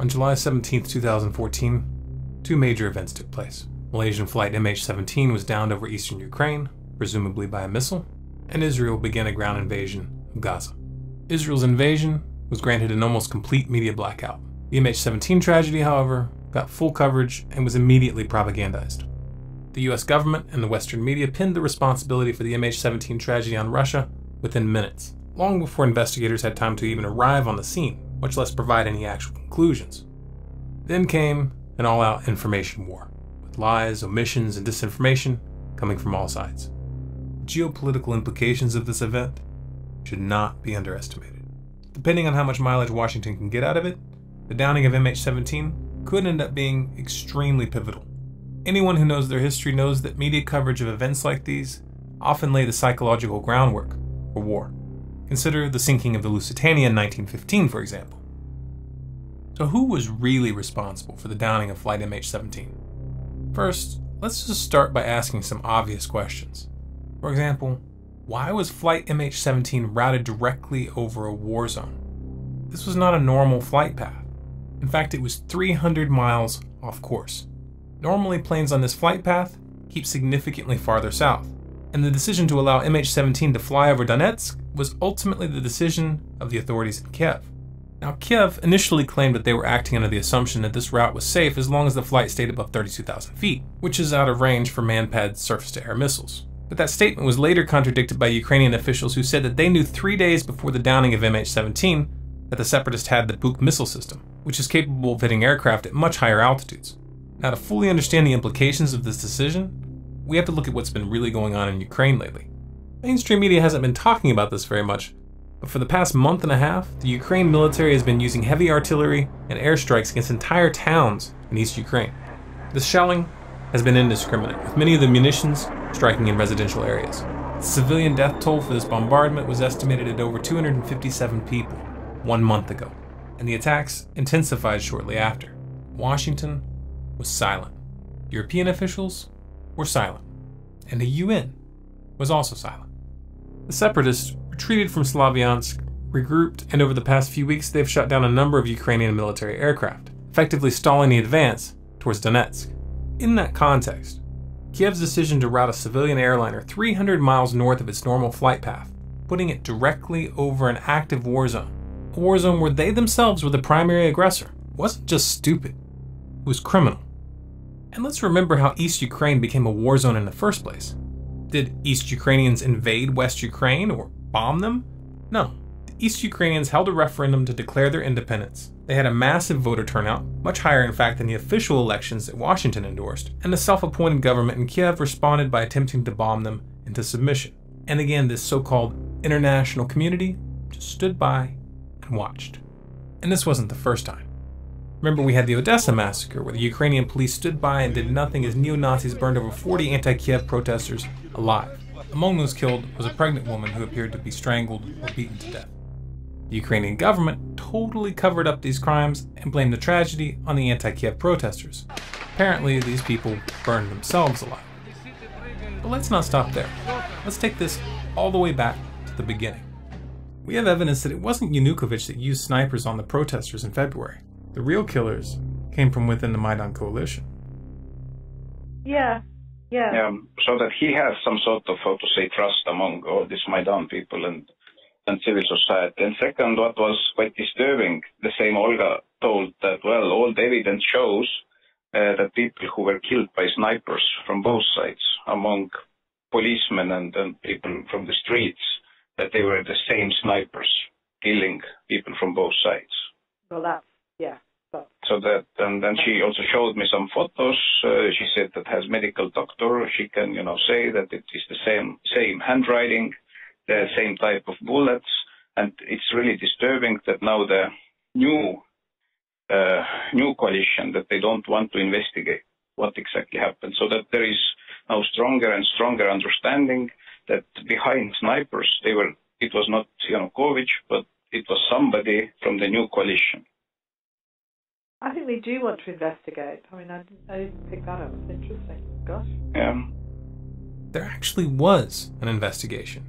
On July 17, 2014, two major events took place. Malaysian flight MH17 was downed over eastern Ukraine, presumably by a missile, and Israel began a ground invasion of Gaza. Israel's invasion was granted an almost complete media blackout. The MH17 tragedy, however, got full coverage and was immediately propagandized. The US government and the Western media pinned the responsibility for the MH17 tragedy on Russia within minutes, long before investigators had time to even arrive on the scene, much less provide any actual conclusions. Then came an all-out information war, with lies, omissions, and disinformation coming from all sides. The geopolitical implications of this event should not be underestimated. Depending on how much mileage Washington can get out of it, the downing of MH17 could end up being extremely pivotal. Anyone who knows their history knows that media coverage of events like these often lay the psychological groundwork for war. Consider the sinking of the Lusitania in 1915, for example. So who was really responsible for the downing of flight MH17? First, let's just start by asking some obvious questions. For example, why was flight MH17 routed directly over a war zone? This was not a normal flight path. In fact, it was 300 miles off course. Normally, planes on this flight path keep significantly farther south, and the decision to allow MH17 to fly over Donetsk was ultimately the decision of the authorities in Kiev. Now, Kiev initially claimed that they were acting under the assumption that this route was safe as long as the flight stayed above 32,000 feet, which is out of range for man-pad surface-to-air missiles. But that statement was later contradicted by Ukrainian officials who said that they knew 3 days before the downing of MH17 that the separatists had the Buk missile system, which is capable of hitting aircraft at much higher altitudes. Now, to fully understand the implications of this decision, we have to look at what's been really going on in Ukraine lately. Mainstream media hasn't been talking about this very much, but for the past month and a half, the Ukraine military has been using heavy artillery and airstrikes against entire towns in East Ukraine. This shelling has been indiscriminate, with many of the munitions striking in residential areas. The civilian death toll for this bombardment was estimated at over 257 people 1 month ago, and the attacks intensified shortly after. Washington was silent. European officials were silent, and the UN was also silent. The separatists retreated from Slavyansk, regrouped, and over the past few weeks they've shot down a number of Ukrainian military aircraft, effectively stalling the advance towards Donetsk. In that context, Kiev's decision to route a civilian airliner 300 miles north of its normal flight path, putting it directly over an active war zone, a war zone where they themselves were the primary aggressor, wasn't just stupid, it was criminal. And let's remember how East Ukraine became a war zone in the first place. Did East Ukrainians invade West Ukraine or bomb them? No. The East Ukrainians held a referendum to declare their independence. They had a massive voter turnout, much higher in fact than the official elections that Washington endorsed, and the self-appointed government in Kiev responded by attempting to bomb them into submission. And again, this so-called international community just stood by and watched. And this wasn't the first time. Remember, we had the Odessa massacre, where the Ukrainian police stood by and did nothing as neo-Nazis burned over 40 anti-Kiev protesters alive. Among those killed was a pregnant woman who appeared to be strangled or beaten to death. The Ukrainian government totally covered up these crimes and blamed the tragedy on the anti-Kiev protesters. Apparently, these people burned themselves alive. But let's not stop there. Let's take this all the way back to the beginning. We have evidence that it wasn't Yanukovych that used snipers on the protesters in February. The real killers came from within the Maidan coalition. Yeah. So that he has some sort of, how to say, trust among all these Maidan people and civil society. And second, what was quite disturbing, the same Olga told that, well, all the evidence shows that people who were killed by snipers from both sides, among policemen and people from the streets, that they were the same snipers killing people from both sides. Well, that's, yeah. So that, and then she also showed me some photos. She said that as medical doctor, she can, say that it is the same handwriting, the same type of bullets, and it's really disturbing that now the new coalition, that they don't want to investigate what exactly happened, so that there is now stronger and stronger understanding that behind snipers, it was not Yanukovych, but it was somebody from the new coalition. I think they do want to investigate. I mean, I didn't pick that up. It's interesting. Gosh. Yeah. There actually was an investigation.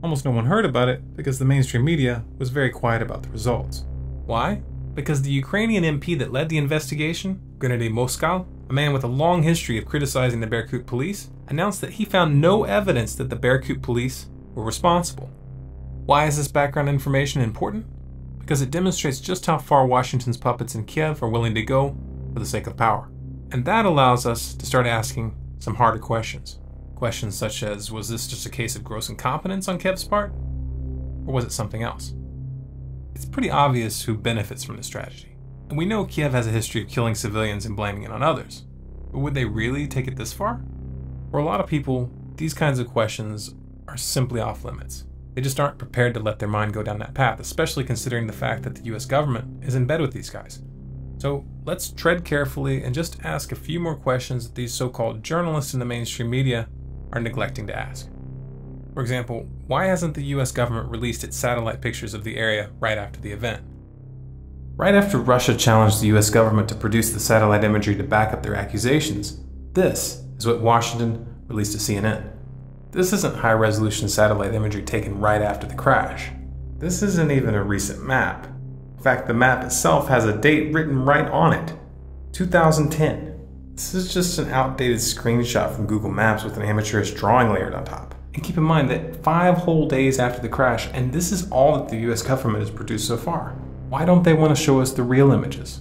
Almost no one heard about it because the mainstream media was very quiet about the results. Why? Because the Ukrainian MP that led the investigation, Gennady Moskal, a man with a long history of criticizing the Berkut police, announced that he found no evidence that the Berkut police were responsible. Why is this background information important? Because it demonstrates just how far Washington's puppets in Kiev are willing to go for the sake of power. And that allows us to start asking some harder questions. Questions such as, was this just a case of gross incompetence on Kiev's part? Or was it something else? It's pretty obvious who benefits from this tragedy. And we know Kiev has a history of killing civilians and blaming it on others. But would they really take it this far? For a lot of people, these kinds of questions are simply off limits. They just aren't prepared to let their mind go down that path, especially considering the fact that the US government is in bed with these guys. So let's tread carefully and just ask a few more questions that these so-called journalists in the mainstream media are neglecting to ask. For example, why hasn't the US government released its satellite pictures of the area right after the event? Right after Russia challenged the US government to produce the satellite imagery to back up their accusations, this is what Washington released to CNN. This isn't high-resolution satellite imagery taken right after the crash. This isn't even a recent map. In fact, the map itself has a date written right on it, 2010. This is just an outdated screenshot from Google Maps with an amateurish drawing layered on top. And keep in mind that 5 whole days after the crash, and this is all that the US government has produced so far. Why don't they want to show us the real images?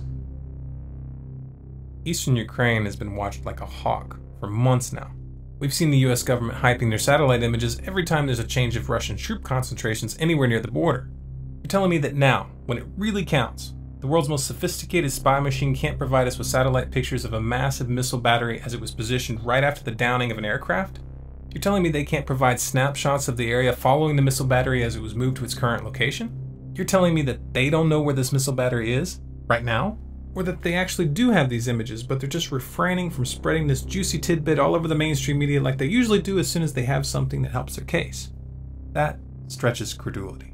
Eastern Ukraine has been watched like a hawk for months now. We've seen the US government hyping their satellite images every time there's a change of Russian troop concentrations anywhere near the border. You're telling me that now, when it really counts, the world's most sophisticated spy machine can't provide us with satellite pictures of a massive missile battery as it was positioned right after the downing of an aircraft? You're telling me they can't provide snapshots of the area following the missile battery as it was moved to its current location? You're telling me that they don't know where this missile battery is, right now? Or that they actually do have these images, but they're just refraining from spreading this juicy tidbit all over the mainstream media like they usually do as soon as they have something that helps their case? That stretches credulity.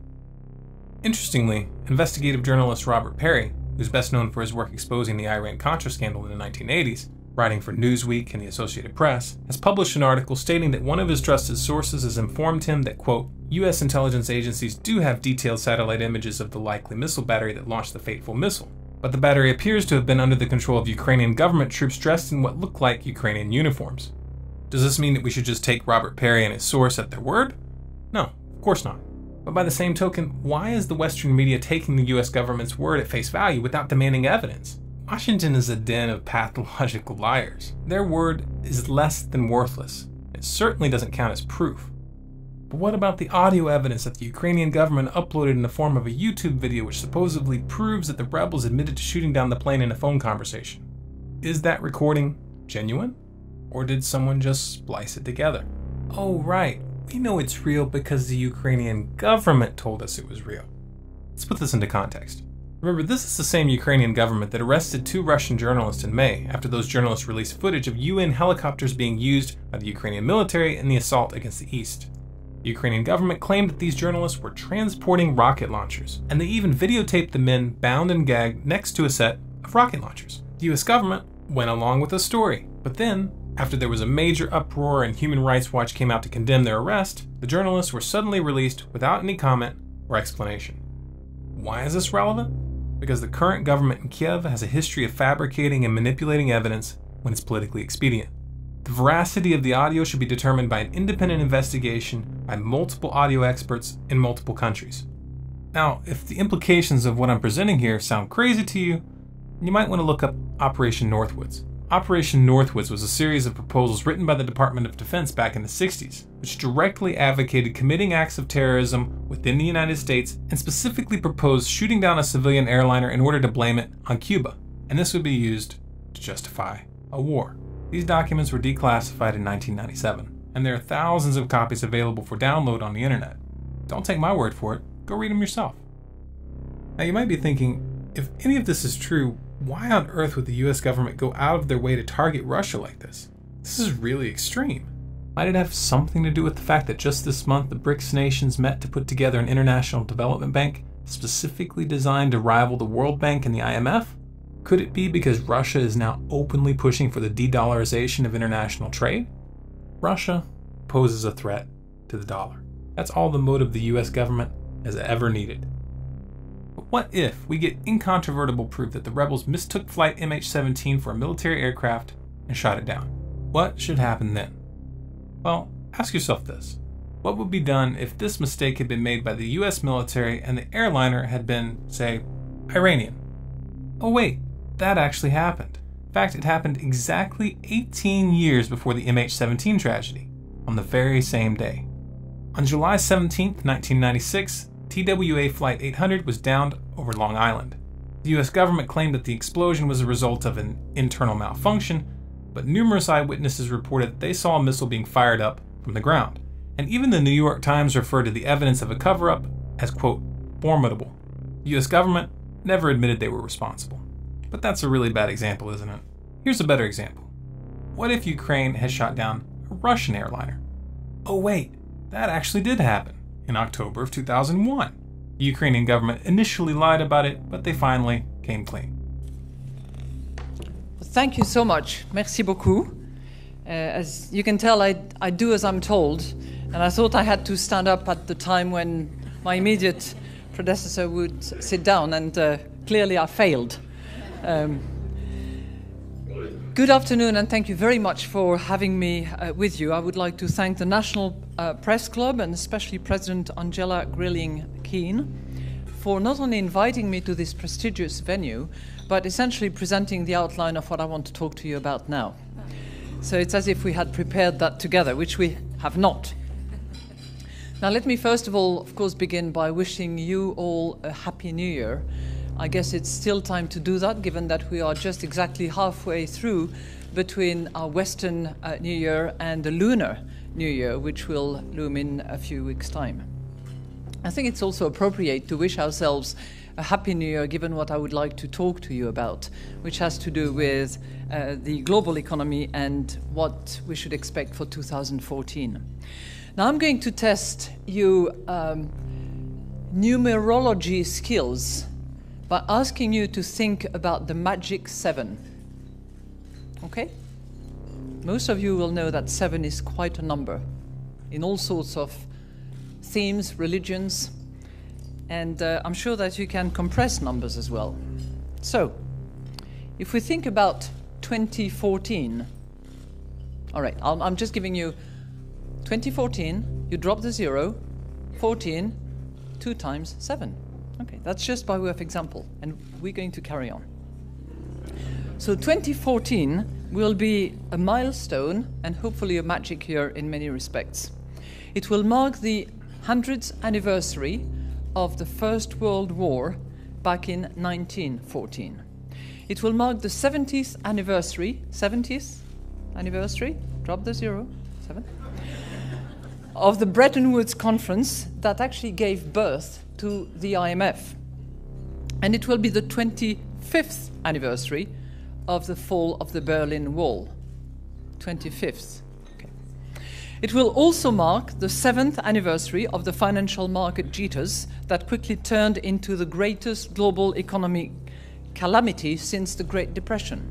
Interestingly, investigative journalist Robert Perry, who's best known for his work exposing the Iran-Contra scandal in the 1980s, writing for Newsweek and the Associated Press, has published an article stating that one of his trusted sources has informed him that, quote, US intelligence agencies do have detailed satellite images of the likely missile battery that launched the fateful missile, but the battery appears to have been under the control of Ukrainian government troops dressed in what look like Ukrainian uniforms. Does this mean that we should just take Robert Perry and his source at their word? No, of course not. But by the same token, why is the Western media taking the US government's word at face value without demanding evidence? Washington is a den of pathological liars. Their word is less than worthless. It certainly doesn't count as proof. But what about the audio evidence that the Ukrainian government uploaded in the form of a YouTube video which supposedly proves that the rebels admitted to shooting down the plane in a phone conversation? Is that recording genuine? Or did someone just splice it together? Oh right, we know it's real because the Ukrainian government told us it was real. Let's put this into context. Remember, this is the same Ukrainian government that arrested 2 Russian journalists in May after those journalists released footage of UN helicopters being used by the Ukrainian military in the assault against the East. The Ukrainian government claimed that these journalists were transporting rocket launchers, and they even videotaped the men bound and gagged next to a set of rocket launchers. The US government went along with the story, but then, after there was a major uproar and Human Rights Watch came out to condemn their arrest, the journalists were suddenly released without any comment or explanation. Why is this relevant? Because the current government in Kiev has a history of fabricating and manipulating evidence when it's politically expedient. The veracity of the audio should be determined by an independent investigation by multiple audio experts in multiple countries. Now, if the implications of what I'm presenting here sound crazy to you, you might want to look up Operation Northwoods. Operation Northwoods was a series of proposals written by the Department of Defense back in the 60s, which directly advocated committing acts of terrorism within the United States and specifically proposed shooting down a civilian airliner in order to blame it on Cuba, and this would be used to justify a war. These documents were declassified in 1997, and there are thousands of copies available for download on the internet. Don't take my word for it, go read them yourself. Now you might be thinking, if any of this is true, why on earth would the US government go out of their way to target Russia like this? This is really extreme. Might it have something to do with the fact that just this month the BRICS nations met to put together an international development bank specifically designed to rival the World Bank and the IMF? Could it be because Russia is now openly pushing for the de-dollarization of international trade? Russia poses a threat to the dollar. That's all the motive the US government has ever needed. But What if we get incontrovertible proof that the rebels mistook flight MH17 for a military aircraft and shot it down? What should happen then? Well, ask yourself this. What would be done if this mistake had been made by the US military and the airliner had been, say, Iranian? Oh wait, that actually happened. In fact, it happened exactly 18 years before the MH17 tragedy, on the very same day. On July 17, 1996, TWA Flight 800 was downed over Long Island. The US government claimed that the explosion was a result of an internal malfunction, but numerous eyewitnesses reported that they saw a missile being fired up from the ground. And even the New York Times referred to the evidence of a cover-up as, quote, formidable. The US government never admitted they were responsible. But that's a really bad example, isn't it? Here's a better example. What if Ukraine had shot down a Russian airliner? Oh wait, that actually did happen in October of 2001. The Ukrainian government initially lied about it, but they finally came clean. Thank you so much. Merci beaucoup. As you can tell, I do as I'm told, and I thought I had to stand up at the time when my immediate predecessor would sit down, and clearly I failed. Good afternoon, and thank you very much for having me with you. I would like to thank the National Press Club, and especially President Angela Grilling-Keane, for not only inviting me to this prestigious venue, but essentially presenting the outline of what I want to talk to you about now. So it's as if we had prepared that together, which we have not. Now let me first of all, of course, begin by wishing you all a Happy New Year. I guess it's still time to do that, given that we are just exactly halfway through between our Western New Year and the Lunar New Year, which will loom in a few weeks' time. I think it's also appropriate to wish ourselves a Happy New Year, given what I would like to talk to you about, which has to do with the global economy and what we should expect for 2014. Now I'm going to test you numerology skills by asking you to think about the magic 7. Okay? Most of you will know that 7 is quite a number in all sorts of themes, religions, and I'm sure that you can compress numbers as well. So, if we think about 2014, all right, I'm just giving you 2014, you drop the 0, 14, 2 times 7. Okay, that's just by way of example, and we're going to carry on. So 2014 will be a milestone and hopefully a magic year in many respects. It will mark the 100th anniversary of the First World War back in 1914. It will mark the 70th anniversary, drop the 0, 7, of the Bretton Woods Conference that actually gave birth to the IMF. And it will be the 25th anniversary of the fall of the Berlin Wall. 25th. Okay. It will also mark the 7th anniversary of the financial market jitters that quickly turned into the greatest global economic calamity since the Great Depression.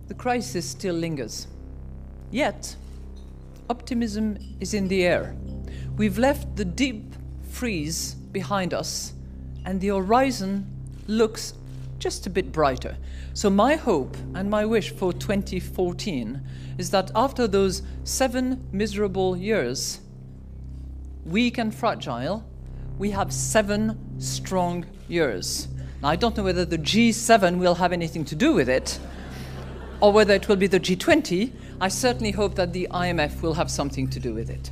The crisis still lingers. Yet, optimism is in the air. We've left the deep freeze behind us, and the horizon looks just a bit brighter. So my hope and my wish for 2014 is that after those 7 miserable years, weak and fragile, we have 7 strong years. Now, I don't know whether the G7 will have anything to do with it, or whether it will be the G20. I certainly hope that the IMF will have something to do with it.